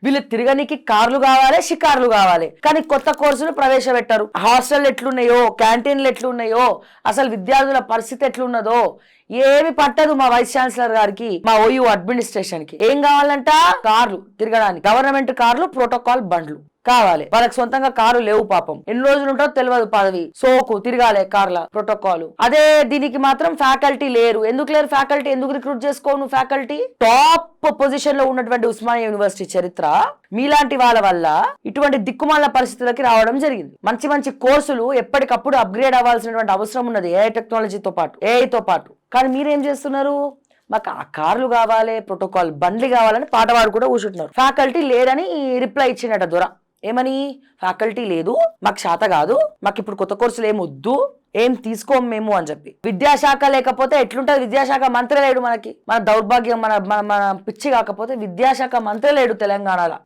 వీళ్ళు తిరగనికి కార్లు కావాలి, షికార్లు కావాలి, కానీ కొత్త కోర్సులు ప్రవేశపెట్టారు. హాస్టల్ ఎట్లున్నాయో, క్యాంటీన్లు ఎట్లున్నాయో, అసలు విద్యార్థుల పరిస్థితి ఎట్లున్నదో ఏమి పట్టదు మా వైస్ ఛాన్సలర్ గారికి, మా ఓయూ అడ్మినిస్ట్రేషన్ కి. ఏం కావాలంట? కార్లు తిరగడానికి, గవర్నమెంట్ కార్లు, ప్రోటోకాల్ బండ్లు కావాలి. వాళ్ళకి సొంతంగా కారు లేవు పాపం. ఎన్ని రోజులు ఉంటుందో తెలియదు పదవి, సోకు తిరగాలి కార్ల ప్రోటోకాల్. అదే దీనికి మాత్రం ఫ్యాకల్టీ లేరు. ఎందుకు లేరు ఫ్యాకల్టీ? ఎందుకు రిక్రూట్ చేసుకోవు నువ్వు ఫ్యాకల్టీ? టాప్ పొజిషన్ లో ఉన్నటువంటి ఉస్మానియా యూనివర్సిటీ చరిత్ర మీలాంటి వాళ్ళ వల్ల ఇటువంటి దిక్కుమాల పరిస్థితులకి రావడం జరిగింది. మంచి మంచి కోర్సులు ఎప్పటికప్పుడు అప్గ్రేడ్ అవ్వాల్సినటువంటి అవసరం ఉన్నది ఏఐ టెక్నాలజీతో పాటు, ఏఐతో పాటు. కానీ మీరేం చేస్తున్నారు? మాకు ఆ కార్లు కావాలి, ప్రోటోకాల్ బండ్లు కావాలని పాట పాడు కూడా కూర్చుంటున్నారు. ఫ్యాకల్టీ లేదని రిప్లై ఇచ్చినట దొర. ఏమని? ఫ్యాకల్టీ లేదు, మాకు శాత కాదు, మాకు ఇప్పుడు కొత్త కోర్సులు ఏం వద్దు, ఏం తీసుకోం మేము అని చెప్పి. విద్యాశాఖ లేకపోతే ఎట్లుంటది? విద్యాశాఖ మంత్రి లేడు మనకి. మన దౌర్భాగ్యం, మన మన పిచ్చి కాకపోతే విద్యాశాఖ మంత్రి లేడు తెలంగాణలో.